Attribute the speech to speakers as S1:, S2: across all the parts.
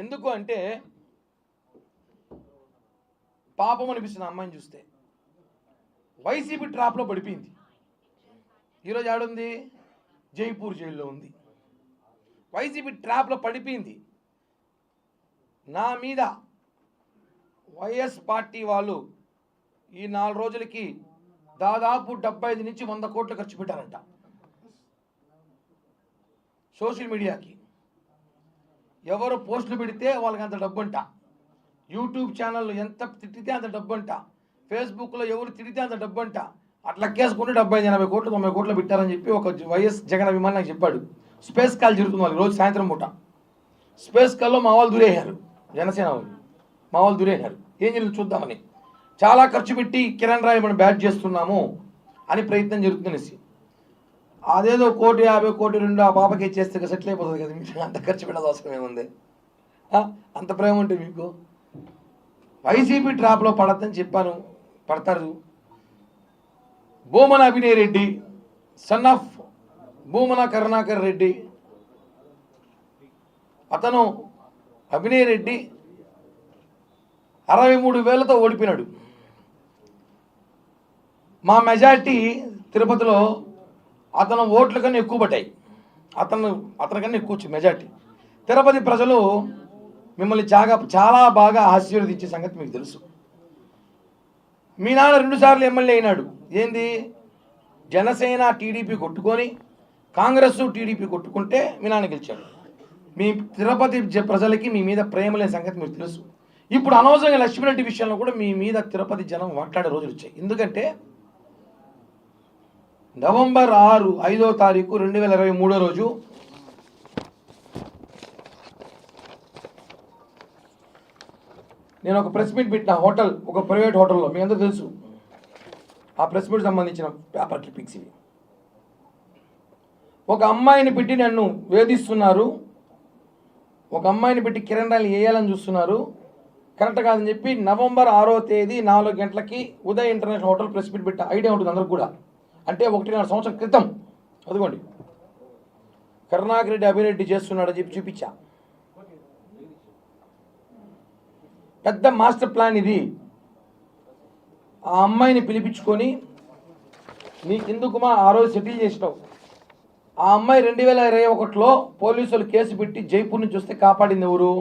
S1: ఎందుకు అంటే పాపం అనిపిస్తుంది అమ్మాయిని చూస్తే. వైసీపీ ట్రాప్లో పడిపోయింది. ఈరోజు ఆడుంది, జైపూర్ జైల్లో ఉంది. వైసీపీ ట్రాప్లో పడిపోయింది. నా మీద వైఎస్ పార్టీ వాళ్ళు ఈ 4 రోజులకి దాదాపు 75 నుంచి 100 కోట్లు ఖర్చు పెట్టారంట సోషల్ మీడియాకి. ఎవరు పోస్టులు పెడితే వాళ్ళకి అంత డబ్బంట. యూట్యూబ్ ఛానళ్ళు ఎంత తిట్టితే అంత డబ్బంట. ఫేస్బుక్లో ఎవరు తిడితే అంత డబ్బంట. అట్లా కేసుకుంటే 75-80 కోట్లు 90 కోట్లు పెట్టారని చెప్పి ఒక వైఎస్ జగన్ అభిమాని నాకు చెప్పాడు. స్పేస్ కాల్ జరుగుతుంది వాళ్ళకి రోజు సాయంత్రం పూట. స్పేస్ కాల్లో మా వాళ్ళు దూరేశారు, జనసేన వాళ్ళు మా వాళ్ళు దూరేశారు. ఏం జరిగింది చూద్దామని చాలా ఖర్చు పెట్టి కిరణ్ రాయ్ మనం బ్యాట్ చేస్తున్నాము అని ప్రయత్నం జరుగుతుందనేసి. అదేదో 1,50 కోటి 2 ఆ పాపకి ఇచ్చేస్తే సెటిల్ అయిపోతుంది కదా. మీకు అంత ఖర్చు పెట్టాల్సిన అవసరం ఏముంది? అంత ప్రేమ ఉంటే మీకు. వైసీపీ ట్రాప్లో పడద్దని చెప్పాను, పడతారు. భూమన అభినయ్ రెడ్డి, సన్ ఆఫ్ భూమన కరుణాకర్ రెడ్డి, అతను అభినయ్ రెడ్డి 63,000తో ఓడిపోయినాడు. మా మెజార్టీ తిరుపతిలో అతను ఓట్ల కన్నా ఎక్కువ పట్టాయి. అతనికన్నా ఎక్కువ వచ్చింది మెజార్టీ. తిరుపతి ప్రజలు మిమ్మల్ని చాలా బాగా ఆశీర్వదించే సంగతి మీకు తెలుసు. మీ నాన్న 2 సార్లు ఎమ్మెల్యే అయినాడు. ఏంది, జనసేన టీడీపీ కొట్టుకొని కాంగ్రెస్ టీడీపీ కొట్టుకుంటే మీ నాన్న గెలిచాడు. మీ తిరుపతి ప్రజలకి మీ మీద ప్రేమ లేని సంగతి మీకు తెలుసు. ఇప్పుడు అనవసరంగా లక్ష్మీరెడ్డి విషయంలో కూడా మీ మీద తిరుపతి జనం మాట్లాడే రోజులు వచ్చాయి. ఎందుకంటే నవంబర్ 5వ తారీఖు 2023 రోజు నేను ఒక ప్రెస్ మీట్ పెట్టిన హోటల్, ఒక ప్రైవేట్ హోటల్లో, మీ అందరూ తెలుసు. ఆ ప్రెస్ మీట్ సంబంధించిన పేపర్ క్లిప్పింగ్స్ ఇవి. ఒక అమ్మాయిని పెట్టి నన్ను వేధిస్తున్నారు, ఒక అమ్మాయిని పెట్టి కిరణ్ రాయ్ వేయాలని చూస్తున్నారు, కరెక్ట్ కాదని చెప్పి నవంబర్ 6వ తేదీ 4 గంటలకి Uday international hotel press meet పెట్టా. ఐడియా ఉంటుంది అందరికి కూడా. అంటే 1.5 సంవత్సరం క్రితం. అదిగోండి, కరుణాకర్ రెడ్డి అభిరెడ్డి చేస్తున్నాడని చెప్పి చూపించా. పెద్ద మాస్టర్ ప్లాన్ ఇది. ఆ అమ్మాయిని పిలిపించుకొని నీకెందుకుమా ఆ రోజు సెటిల్ చేసినావు. ఆ అమ్మాయి 2021లో పోలీసులు కేసు పెట్టి జైపూర్ నుంచి వస్తే కాపాడింది ఎవరు?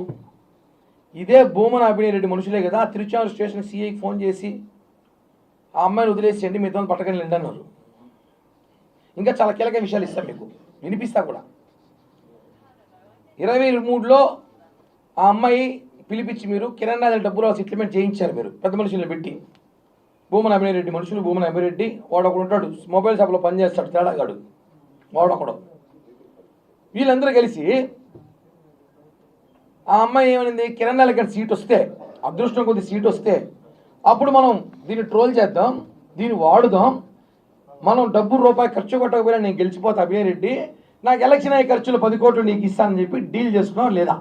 S1: ఇదే భూమన అభినయ్ రెడ్డి మనుషులే కదా. తిరుచానూరు స్టేషన్ సిఐకి ఫోన్ చేసి ఆ అమ్మాయిని వదిలేసేయండి, మీతో పట్టకని వెళ్ళండి అన్నారు. ఇంకా చాలా కీలక విషయాలు ఇస్తాం మీకు, వినిపిస్తా కూడా. 2023లో ఆ అమ్మాయి పిలిపించి మీరు కిరణ్ రాయ్ డబ్బులు సెటిల్మెంట్ చేయించారు. మీరు పెద్ద మనుషులను పెట్టి, భూమన అభినయ్ రెడ్డి మనుషులు, భూమన అభినయ్ రెడ్డి వాడు ఒకడు ఉంటాడు, మొబైల్ షాప్లో పనిచేస్తాడు, తేడాగాడు వాడొకడు. వీళ్ళందరూ కలిసి ఆ అమ్మాయి ఏమనింది, కిరణ్ రాయ్ ఇక్కడ సీట్ వస్తే, అదృష్టం కొద్ది సీట్ వస్తే అప్పుడు మనం దీన్ని ట్రోల్ చేద్దాం, దీన్ని వాడుదాం, మనం రూపాయి ఖర్చు కొట్టకపోయినా నేను గెలిచిపోతా అభినయ్ రెడ్డి, నాకు ఎలక్షన్ అయ్యే ఖర్చులు 10 కోట్లు నీకు ఇస్తానని చెప్పి డీల్ చేసుకున్నాం లేదా?